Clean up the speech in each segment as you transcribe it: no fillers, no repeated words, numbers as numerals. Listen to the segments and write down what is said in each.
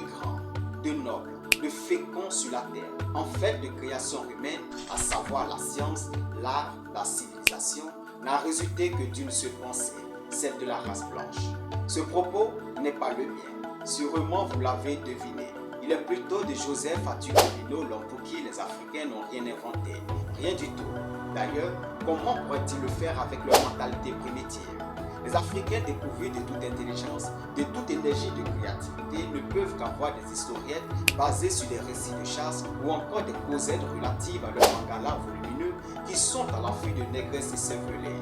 grands, de nobles, de féconds sur la terre, en fait de création humaine, à savoir la science, l'art, la civilisation, n'a résulté que d'une seule pensée, celle de la race blanche. Ce propos n'est pas le mien, sûrement vous l'avez deviné. Il est plutôt de Joseph Atuquelino, l'homme pour qui les Africains n'ont rien inventé, rien du tout. D'ailleurs, comment pourraient-ils le faire avec leur mentalité primitive? Les Africains dépourvus de toute intelligence, de toute énergie de créativité ne peuvent qu'avoir des historiettes basées sur des récits de chasse ou encore des causettes relatives à leurs mangalas volumineux qui sont à la fuite de négresse et cervelée.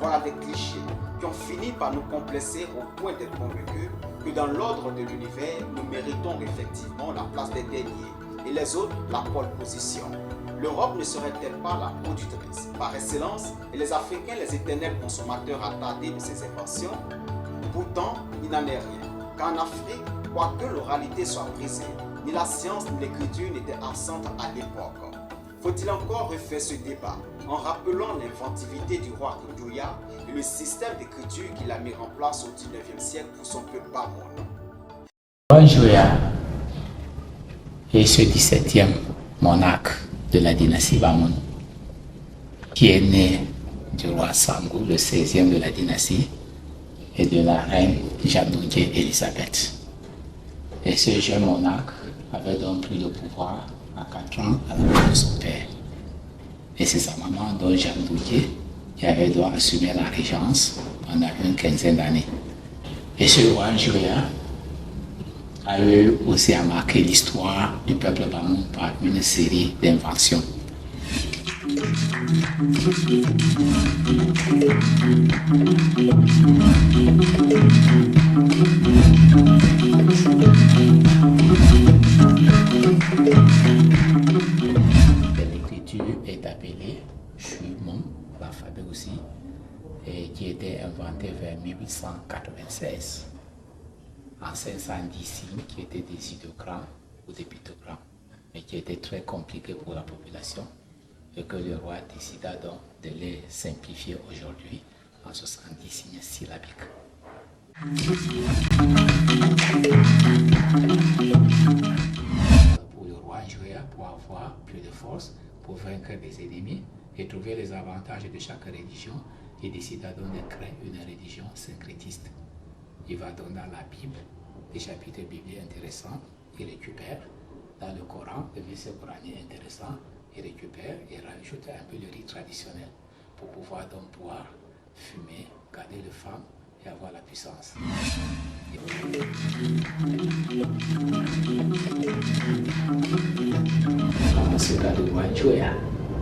Voilà des clichés qui ont fini par nous complacer au point d'être convaincus que dans l'ordre de l'univers, nous méritons effectivement la place des derniers et les autres la pole position. L'Europe ne serait-elle pas la productrice par excellence et les Africains les éternels consommateurs attardés de ces inventions? Pourtant, il n'en est rien, car en Afrique, quoique l'oralité soit brisée, ni la science ni l'écriture n'étaient absentes à l'époque. Faut-il encore refaire ce débat en rappelant l'inventivité du roi Ndoya et le système d'écriture qu'il a mis en place au XIXe siècle pour son peuple Bamoun? Ndoya est ce 17e monarque de la dynastie Bamoun, qui est né du roi Sangou, le 16e de la dynastie, et de la reine Jadoudié Elisabeth. Et ce jeune monarque avait donc pris le pouvoir à 4 ans à la mort de son père. Et c'est sa maman, donc Jeanne Doudier, qui avait donc assumé la régence pendant une quinzaine d'années. Et ce roi Ndoya a eu aussi à marquer l'histoire du peuple Bamoun par une série d'inventions. L'écriture est appelée Shumon, l'alphabet aussi, et qui était inventé vers 1896. En 510 signes qui étaient des idéogrammes ou des pictogrammes, mais qui étaient très compliqués pour la population, et que le roi décida donc de les simplifier aujourd'hui en 70 signes syllabiques. Pour le roi Ndoya, pour avoir plus de force, pour vaincre des ennemis et trouver les avantages de chaque religion, il décida donc de créer une religion syncrétiste. Il va donc dans la Bible, des chapitres bibliques intéressants, il récupère. Dans le Coran, le verset coranique intéressant, il récupère et rajoute un peu le rite traditionnel pour pouvoir donc boire, fumer, garder les femmes et avoir la puissance. Dans ce cas de roi Ndoya,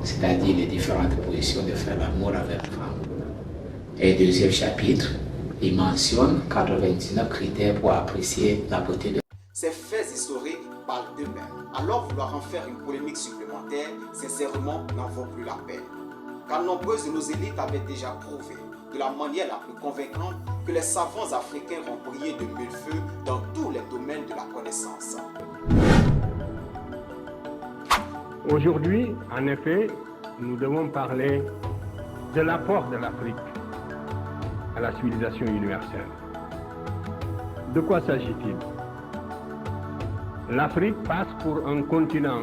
c'est-à-dire les différentes positions de faire l'amour avec la femme. Et le deuxième chapitre, il mentionne 99 critères pour apprécier la beauté de. Ces faits historiques parlent d'eux-mêmes. Alors vouloir en faire une polémique supplémentaire, sincèrement, n'en vaut plus la peine. Car nombreuses de nos élites avaient déjà prouvé, de la manière la plus convaincante, que les savants africains ont brillé de mille feux dans tous les domaines de la connaissance. Aujourd'hui, en effet, nous devons parler de l'apport de l'Afrique à la civilisation universelle. De quoi s'agit-il? L'Afrique passe pour un continent,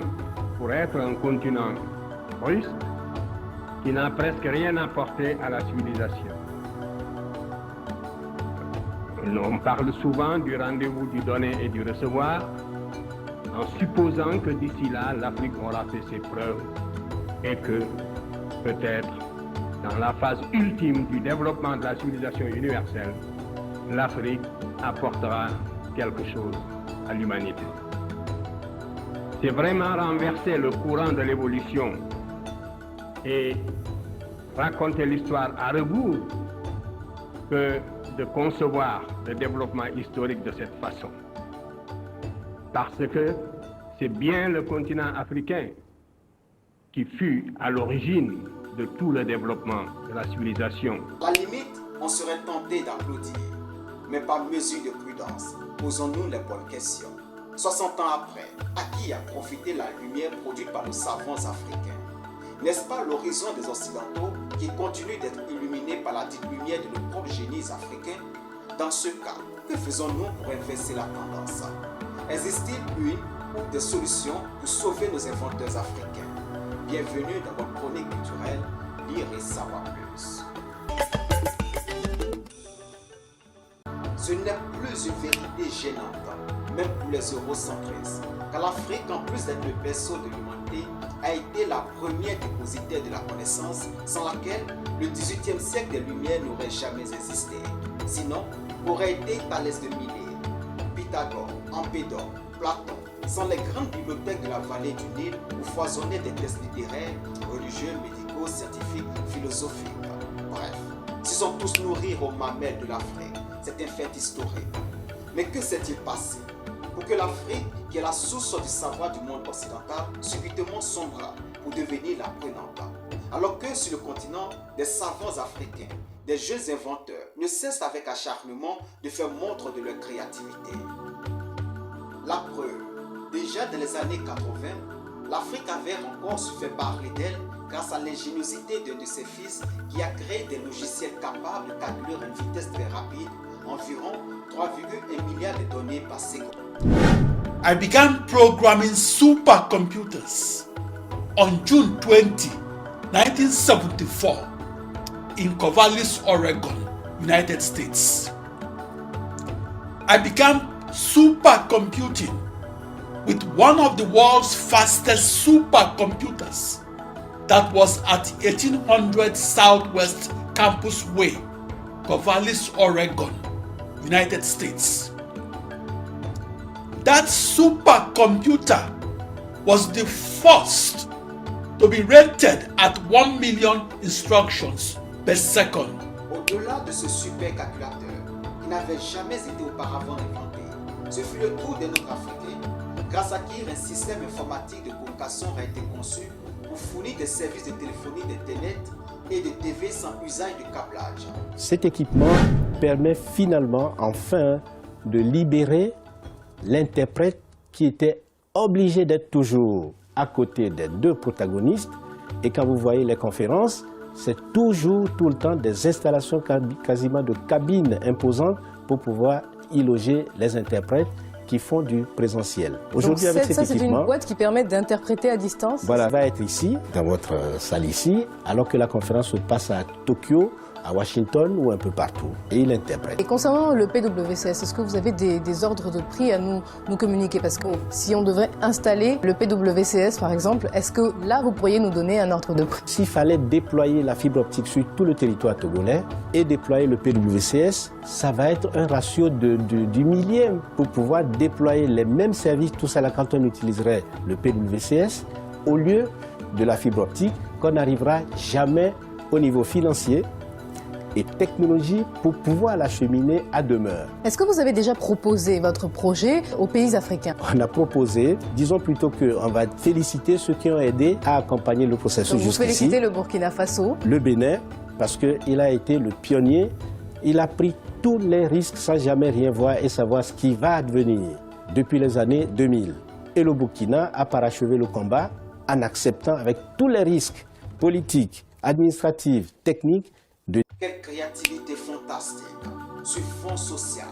pour être un continent russe, qui n'a presque rien apporté à la civilisation. On parle souvent du rendez-vous du donner et du recevoir, en supposant que d'ici là, l'Afrique aura fait ses preuves et que peut-être dans la phase ultime du développement de la civilisation universelle, l'Afrique apportera quelque chose à l'humanité. C'est vraiment renverser le courant de l'évolution et raconter l'histoire à rebours que de concevoir le développement historique de cette façon. Parce que c'est bien le continent africain qui fut à l'origine de tout le développement de la civilisation. À la limite, on serait tenté d'applaudir, mais par mesure de prudence, posons-nous les bonnes questions. 60 ans après, à qui a profité la lumière produite par nos savants africains? N'est-ce pas l'horizon des Occidentaux qui continue d'être illuminé par la dite lumière de nos propres génies africains? Dans ce cas, que faisons-nous pour inverser la tendance? Existe-t-il une ou des solutions pour sauver nos inventeurs africains? Bienvenue dans votre chronique culturelle, lire et savoir plus. Ce n'est plus une vérité gênante, même pour les eurocentristes, car l'Afrique, en plus d'être le berceau de l'humanité, a été la première dépositaire de la connaissance, sans laquelle le XVIIIe siècle des Lumières n'aurait jamais existé. Sinon, aurait été Thalès de Milet, Pythagore, Empédore, Platon, sans les grandes bibliothèques de la vallée du Nil où foisonnaient des textes littéraires, religieux, médicaux, scientifiques, philosophiques. Bref, s'ils sont tous nourris aux mamelles de l'Afrique, c'est un fait historique. Mais que s'est-il passé pour que l'Afrique, qui est la source du savoir du monde occidental, subitement sombra pour devenir la prenante? Alors que sur le continent, des savants africains, des jeunes inventeurs ne cessent avec acharnement de faire montre de leur créativité. La preuve, déjà dans les années 80, l'Afrique avait encore su faire parler d'elle grâce à l'ingéniosité d'un de ses fils qui a créé des logiciels capables de calculer à une vitesse très rapide, environ 3,1 milliards de données par seconde. I began programming supercomputers on June 20, 1974 in Corvallis, Oregon, United States. I began supercomputing with one of the world's fastest supercomputers that was at 1800 Southwest Campus Way, Corvallis, Oregon, United States. That supercomputer was the first to be rated at 1 million instructions per second. Au-delà de ce supercalculateur qui n'avait jamais été auparavant inventé, ce fut le tour des Nord-Africains, grâce à qui un système informatique de communication a été conçu pour fournir des services de téléphonie, d'Internet et de TV sans usage de câblage. Cet équipement permet finalement, enfin, de libérer l'interprète qui était obligé d'être toujours à côté des deux protagonistes. Et quand vous voyez les conférences, c'est toujours, tout le temps, des installations quasiment de cabines imposantes pour pouvoir y loger les interprètes qui font du présentiel. Aujourd'hui, avec cet équipement, c'est une boîte qui permet d'interpréter à distance. Voilà, va être ici, dans votre salle ici, alors que la conférence se passe à Tokyo, à Washington ou un peu partout. Et il interprète. Et concernant le PWCS, est-ce que vous avez des ordres de prix à nous communiquer? Parce que si on devrait installer le PWCS, par exemple, est-ce que là, vous pourriez nous donner un ordre de prix? S'il fallait déployer la fibre optique sur tout le territoire togolais et déployer le PWCS, ça va être un ratio du millième pour pouvoir déployer les mêmes services, tout ça là, quand on utiliserait le PWCS, au lieu de la fibre optique, qu'on n'arrivera jamais au niveau financier et technologie pour pouvoir l'acheminer à demeure. Est-ce que vous avez déjà proposé votre projet aux pays africains? On a proposé, disons plutôt qu'on va féliciter ceux qui ont aidé à accompagner le processus jusqu'ici. Vous félicitez le Burkina Faso, le Bénin, parce qu'il a été le pionnier, il a pris tous les risques sans jamais rien voir et savoir ce qui va advenir depuis les années 2000. Et le Burkina a parachevé le combat en acceptant avec tous les risques politiques, administratifs, techniques. Quelle créativité fantastique sur fond social,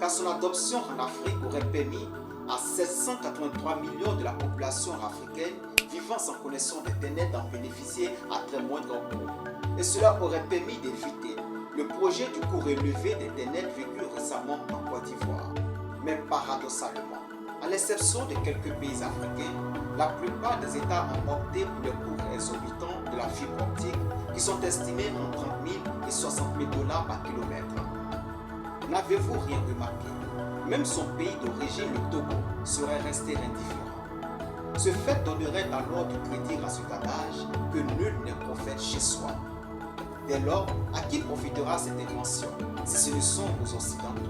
car son adoption en Afrique aurait permis à 783 millions de la population africaine vivant sans connexion d'Internet d'en bénéficier à très moindre coût. Et cela aurait permis d'éviter le projet du coût élevé d'Internet vécu récemment en Côte d'Ivoire. Mais paradoxalement, à l'exception de quelques pays africains, la plupart des États ont opté pour les coûts exorbitants de la fibre optique qui sont estimés entre 30 000 et 60 000 $ par kilomètre. N'avez-vous rien remarqué? Même son pays d'origine, le Togo, serait resté indifférent. Ce fait donnerait alors du crédit à ce adage que nul n'est prophète chez soi. Dès lors, à qui profitera cette invention si ce ne sont aux Occidentaux?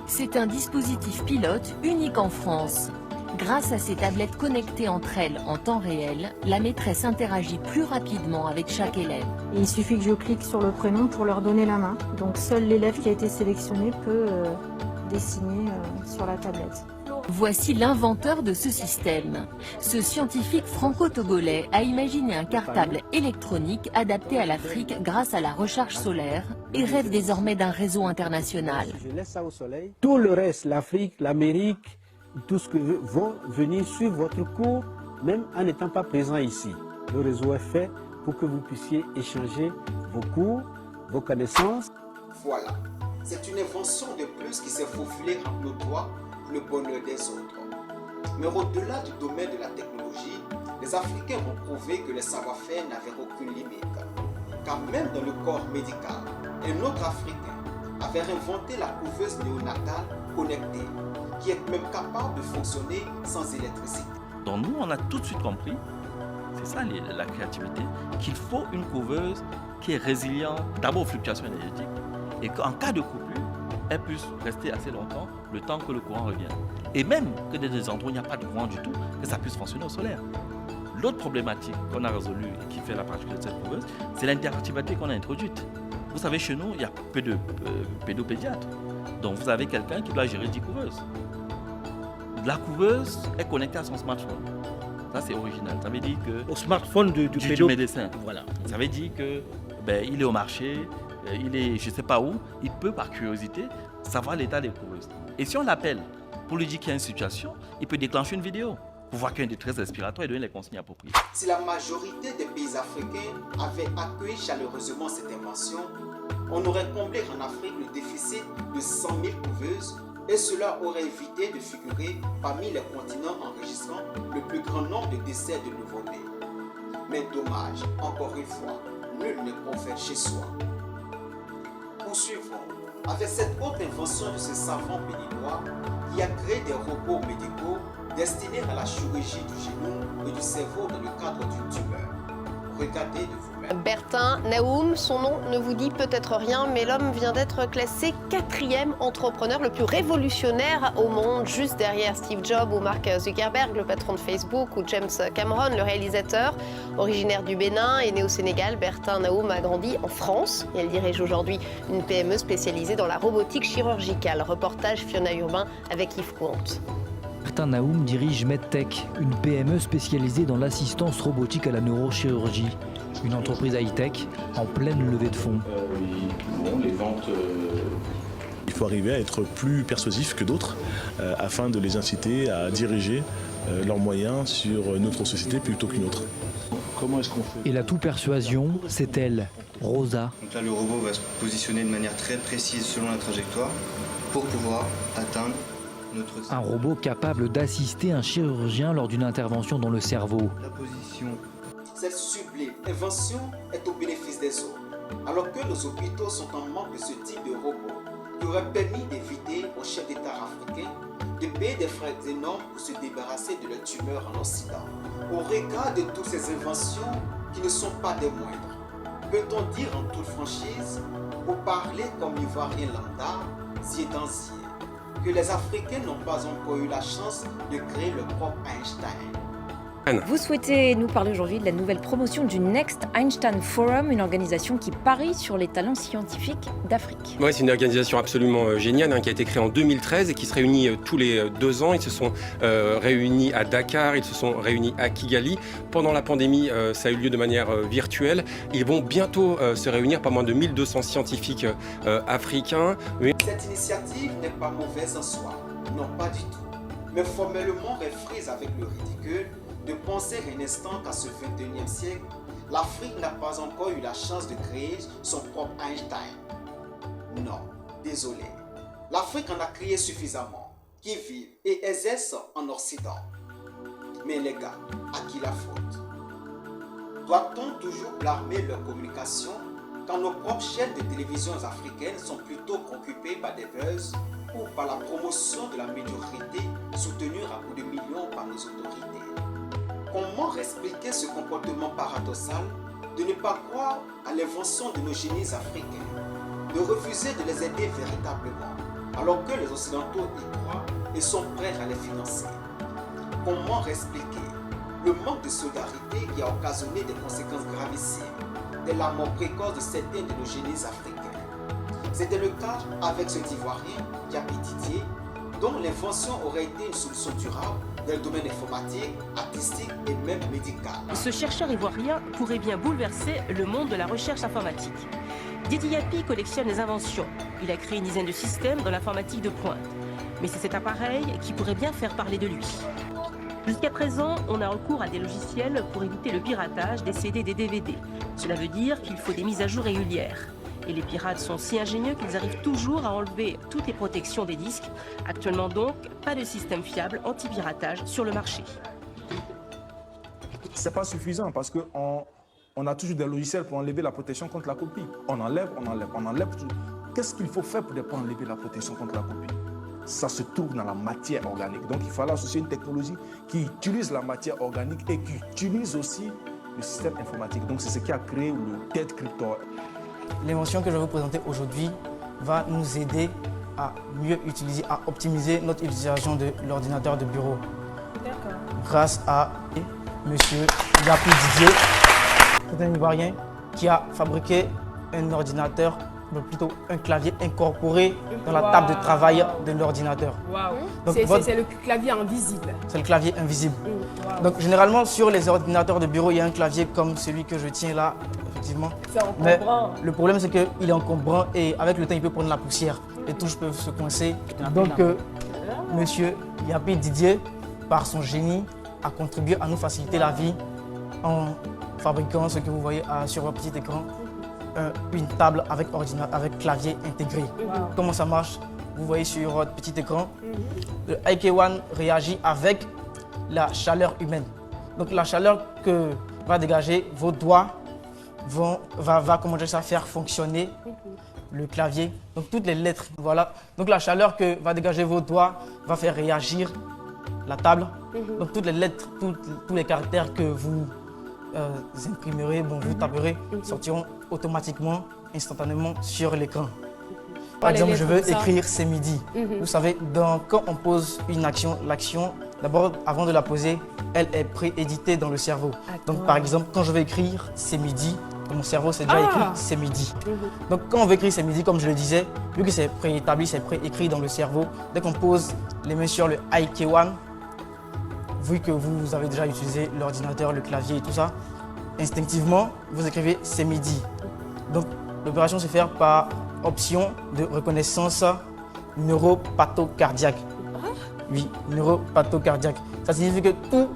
C'est un dispositif pilote unique en France. Grâce à ces tablettes connectées entre elles en temps réel, la maîtresse interagit plus rapidement avec chaque élève. Il suffit que je clique sur le prénom pour leur donner la main. Donc seul l'élève qui a été sélectionné peut dessiner sur la tablette. Voici l'inventeur de ce système. Ce scientifique franco-togolais a imaginé un cartable électronique adapté à l'Afrique grâce à la recharge solaire et rêve désormais d'un réseau international. Je laisse ça au soleil. Tout le reste, l'Afrique, l'Amérique, tous ceux qui vont venir suivre votre cours, même en n'étant pas présents ici. Le réseau est fait pour que vous puissiez échanger vos cours, vos connaissances. Voilà, c'est une invention de plus qui s'est faufilée entre nos doigts pour le bonheur des autres. Mais au-delà du domaine de la technologie, les Africains ont prouvé que les savoir-faire n'avaient aucune limite. Car même dans le corps médical, un autre Africain avait inventé la couveuse néonatale connectée, qui est même capable de fonctionner sans électricité. Donc nous, on a tout de suite compris, c'est ça la créativité, qu'il faut une couveuse qui est résiliente d'abord aux fluctuations énergétiques et qu'en cas de coupure, elle puisse rester assez longtemps, le temps que le courant revienne. Et même que dans des endroits où il n'y a pas de courant du tout, que ça puisse fonctionner au solaire. L'autre problématique qu'on a résolue et qui fait la particularité de cette couveuse, c'est l'interactivité qu'on a introduite. Vous savez, chez nous, il y a peu de pédopédiatres. Donc vous avez quelqu'un qui doit gérer 10 couveuses. La couveuse est connectée à son smartphone. Ça, c'est original. Ça veut dire que... Au smartphone du médecin. Voilà. Ça veut dire que il est au marché, il est je ne sais pas où, il peut par curiosité savoir l'état des couveuses. Et si on l'appelle pour lui dire qu'il y a une situation, il peut déclencher une vidéo pour voir qu'il y a une détresse respiratoire et donner les consignes appropriées. Si la majorité des pays africains avaient accueilli chaleureusement cette invention, on aurait comblé en Afrique le déficit de 100 000 couveuses et cela aurait évité de figurer parmi les continents enregistrant le plus grand nombre de décès de nouveau-nés. Mais dommage, encore une fois, nul ne prophète chez soi. Poursuivons avec cette autre invention de ce savant béninois qui a créé des robots médicaux destinés à la chirurgie du genou et du cerveau dans le cadre d'une tumeur. Regardez de vous-même. Bertin Naoum, son nom ne vous dit peut-être rien, mais l'homme vient d'être classé 4e entrepreneur le plus révolutionnaire au monde, juste derrière Steve Jobs ou Mark Zuckerberg, le patron de Facebook, ou James Cameron, le réalisateur. Originaire du Bénin et né au Sénégal, Bertin Naoum a grandi en France et elle dirige aujourd'hui une PME spécialisée dans la robotique chirurgicale. Reportage Fiona Urbain avec Yves Coante. Bertin Naoum dirige MedTech, une PME spécialisée dans l'assistance robotique à la neurochirurgie. Une entreprise high-tech en pleine levée de fonds. Les ventes... Il faut arriver à être plus persuasif que d'autres afin de les inciter à diriger leurs moyens sur notre société plutôt qu'une autre. Comment est-ce qu'on fait ? Et l'atout persuasion, c'est elle, Rosa. Donc là, le robot va se positionner de manière très précise selon la trajectoire pour pouvoir atteindre notre... Un robot capable d'assister un chirurgien lors d'une intervention dans le cerveau. La position. Cette sublime invention est au bénéfice des autres, alors que nos hôpitaux sont en manque de ce type de robot qui aurait permis d'éviter aux chefs d'État africains de payer des frais énormes pour se débarrasser de leurs tumeurs en Occident. Au regard de toutes ces inventions qui ne sont pas des moindres, peut-on dire en toute franchise, pour parler comme l'ivoirien lambda, ziédanzier, que les Africains n'ont pas encore eu la chance de créer leur propre Einstein? Vous souhaitez nous parler aujourd'hui de la nouvelle promotion du Next Einstein Forum, une organisation qui parie sur les talents scientifiques d'Afrique. Oui, c'est une organisation absolument géniale qui a été créée en 2013 et qui se réunit tous les 2 ans. Ils se sont réunis à Dakar, ils se sont réunis à Kigali. Pendant la pandémie, ça a eu lieu de manière virtuelle. Ils vont bientôt se réunir, pas moins de 1200 scientifiques africains. Cette initiative n'est pas mauvaise en soi, non pas du tout, mais formellement réfrise avec le ridicule de penser un instant qu'à ce 21e siècle, l'Afrique n'a pas encore eu la chance de créer son propre Einstein. Non, désolé. L'Afrique en a créé suffisamment, qui vivent et exercent en Occident. Mais les gars, à qui la faute? Doit-on toujours blâmer leur communication quand nos propres chaînes de télévision africaines sont plutôt préoccupées par des buzz ou par la promotion de la médiocrité soutenue à coups de millions par nos autorités? Comment expliquer ce comportement paradoxal de ne pas croire à l'invention de nos génies africains, de refuser de les aider véritablement, alors que les Occidentaux y croient et sont prêts à les financer? Comment expliquer le manque de solidarité qui a occasionné des conséquences gravissimes de la mort précoce de certains de nos génies africains? C'était le cas avec cet Ivoirien, Diaby Didier, dont l'invention aurait été une solution durable dans le domaine informatique, artistique et même médical. Ce chercheur ivoirien pourrait bien bouleverser le monde de la recherche informatique. Didier Diaby collectionne les inventions. Il a créé une dizaine de systèmes dans l'informatique de pointe. Mais c'est cet appareil qui pourrait bien faire parler de lui. Jusqu'à présent, on a recours à des logiciels pour éviter le piratage des CD et des DVD. Cela veut dire qu'il faut des mises à jour régulières. Et les pirates sont si ingénieux qu'ils arrivent toujours à enlever toutes les protections des disques. Actuellement donc, pas de système fiable anti-piratage sur le marché. C'est pas suffisant parce qu'on a toujours des logiciels pour enlever la protection contre la copie. On enlève. Qu'est-ce qu'il faut faire pour ne pas enlever la protection contre la copie? Ça se trouve dans la matière organique. Donc il fallait associer une technologie qui utilise la matière organique et qui utilise aussi le système informatique. Donc c'est ce qui a créé le Dead Crypto. L'invention que je vais vous présenter aujourd'hui va nous aider à mieux utiliser, à optimiser notre utilisation de l'ordinateur de bureau. D'accord. Grâce à Monsieur Yapi Didier, c'est un Ivoirien qui a fabriqué un ordinateur, mais plutôt un clavier incorporé dans la table de travail de l'ordinateur. Wow. C'est le clavier invisible. C'est le clavier invisible. Donc généralement sur les ordinateurs de bureau, il y a un clavier comme celui que je tiens là, effectivement. C'est encombrant. Mais le problème c'est qu'il est encombrant et avec le temps il peut prendre la poussière. Les touches peuvent se coincer. Donc Monsieur Yapi Didier, par son génie, a contribué à nous faciliter la vie en fabriquant ce que vous voyez sur votre petit écran. Une table avec clavier intégré. Comment ça marche? Vous voyez sur votre petit écran, le IK1 réagit avec la chaleur humaine. Donc la chaleur que va dégager vos doigts va comment dire ça, faire fonctionner le clavier. Donc toutes les lettres, voilà. Donc la chaleur que va dégager vos doigts va faire réagir la table. Donc toutes les lettres, tous les caractères que vous imprimerez, vous taperez, sortiront automatiquement, instantanément sur l'écran. Par exemple, je veux écrire c'est midi. Vous savez, quand on pose une action, l'action, d'abord, avant de la poser, elle est prééditée dans le cerveau. Donc par exemple, quand je vais écrire c'est midi, dans mon cerveau c'est déjà écrit c'est midi. Donc quand on veut écrire c'est midi, comme je le disais, vu que c'est préétabli, c'est préécrit dans le cerveau, dès qu'on pose les mains sur le IK1, vu que vous avez déjà utilisé l'ordinateur, le clavier et tout ça, instinctivement, vous écrivez c'est midi. Donc l'opération se fait par option de reconnaissance neuropathocardiaque. Oui, neuropathocardiaque. Ça signifie que toutes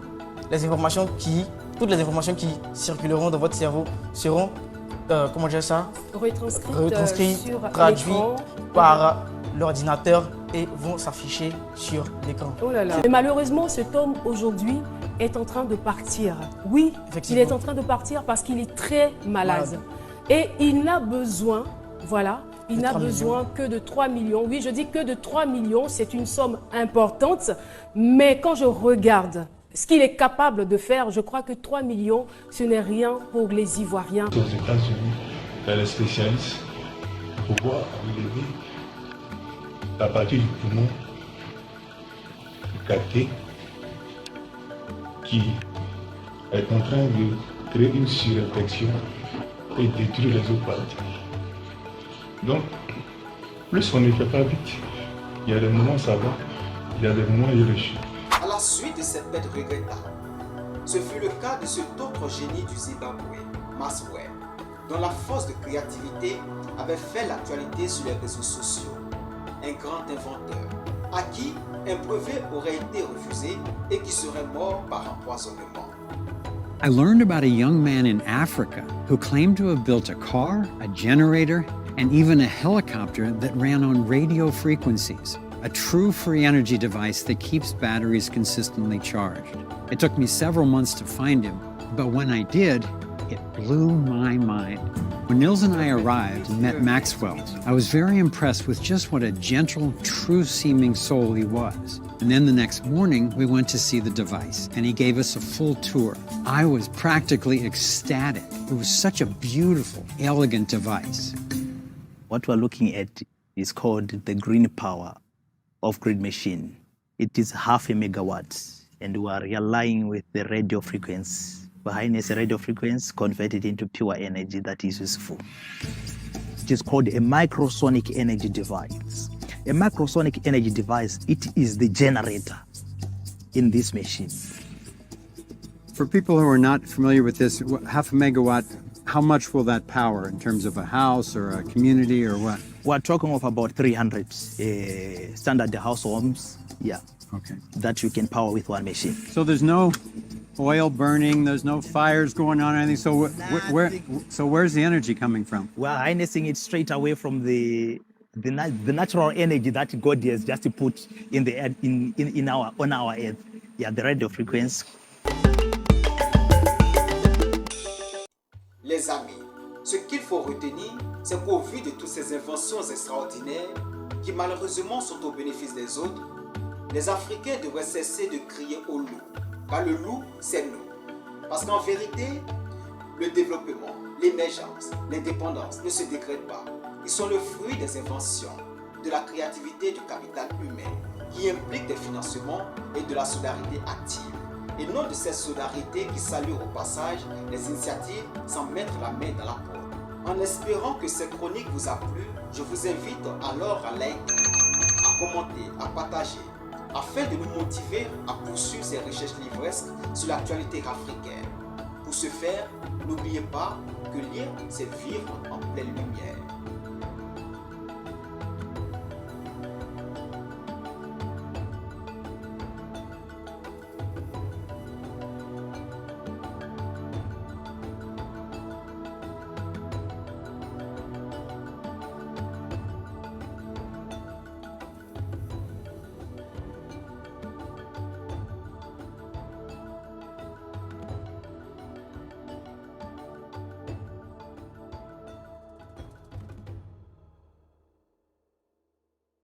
les informations qui circuleront dans votre cerveau seront, comment dire ça, retranscrites, traduites par l'ordinateur et vont s'afficher sur l'écran. Oh là là. Mais malheureusement, cet homme aujourd'hui est en train de partir. Oui, il est en train de partir parce qu'il est très malade. Et il n'a besoin, il n'a besoin que de 3 millions. Oui, je dis que de 3 millions, c'est une somme importante. Mais quand je regarde ce qu'il est capable de faire, je crois que 3 millions, ce n'est rien pour les Ivoiriens. Aux États-Unis, les spécialistes pour pouvoir enlever la partie du poumon capté qui est en train de créer une surinfection et détruire les autres parties. Donc, plus on ne fait pas vite, il y a des moments ça va, il y a des moments il réussit. À la suite de cette bête regrettable, ce fut le cas de cet autre génie du Zimbabwe, Maxwell, dont la force de créativité avait fait l'actualité sur les réseaux sociaux. Un grand inventeur, à qui un brevet aurait été refusé et qui serait mort par empoisonnement. I learned about a young man in Africa who claimed to have built a car, a generator, and even a helicopter that ran on radio frequencies, a true free energy device that keeps batteries consistently charged. It took me several months to find him, but when I did, it blew my mind. When Nils and I arrived and met Maxwell, I was very impressed with just what a gentle, true-seeming soul he was. And then the next morning, we went to see the device, and he gave us a full tour. I was practically ecstatic. It was such a beautiful, elegant device. What we're looking at is called the green power off-grid machine. It is 0.5 megawatts, and we are relying with the radio frequency. Behind us, a radio frequency converted into pure energy that is useful. It is called a microsonic energy device. A microsonic energy device, it is the generator in this machine. For people who are not familiar with this, 0.5 megawatt, how much will that power in terms of a house or a community or what? We're talking of about 300 standard house homes, that you can power with one machine. So there's no oil burning, there's no fires going on or anything. So where's the energy coming from? We're harnessing it straight away from the natural energy that God has just put in the on our earth. The radio frequency. Les amis, ce qu'il faut retenir, c'est qu'au vu de toutes ces inventions extraordinaires qui malheureusement sont au bénéfice des autres, les Africains devraient cesser de crier au loup, car le loup, c'est nous. Parce qu'en vérité, le développement, l'émergence, l'indépendance ne se décrètent pas. Ils sont le fruit des inventions, de la créativité et du capital humain, qui impliquent des financements et de la solidarité active. Et non de cette solidarité qui salue au passage les initiatives sans mettre la main dans la poche. En espérant que cette chronique vous a plu, je vous invite alors à liker, à commenter, à partager, afin de nous motiver à poursuivre ces recherches livresques sur l'actualité africaine. Pour ce faire, n'oubliez pas que lire, c'est vivre en pleine lumière.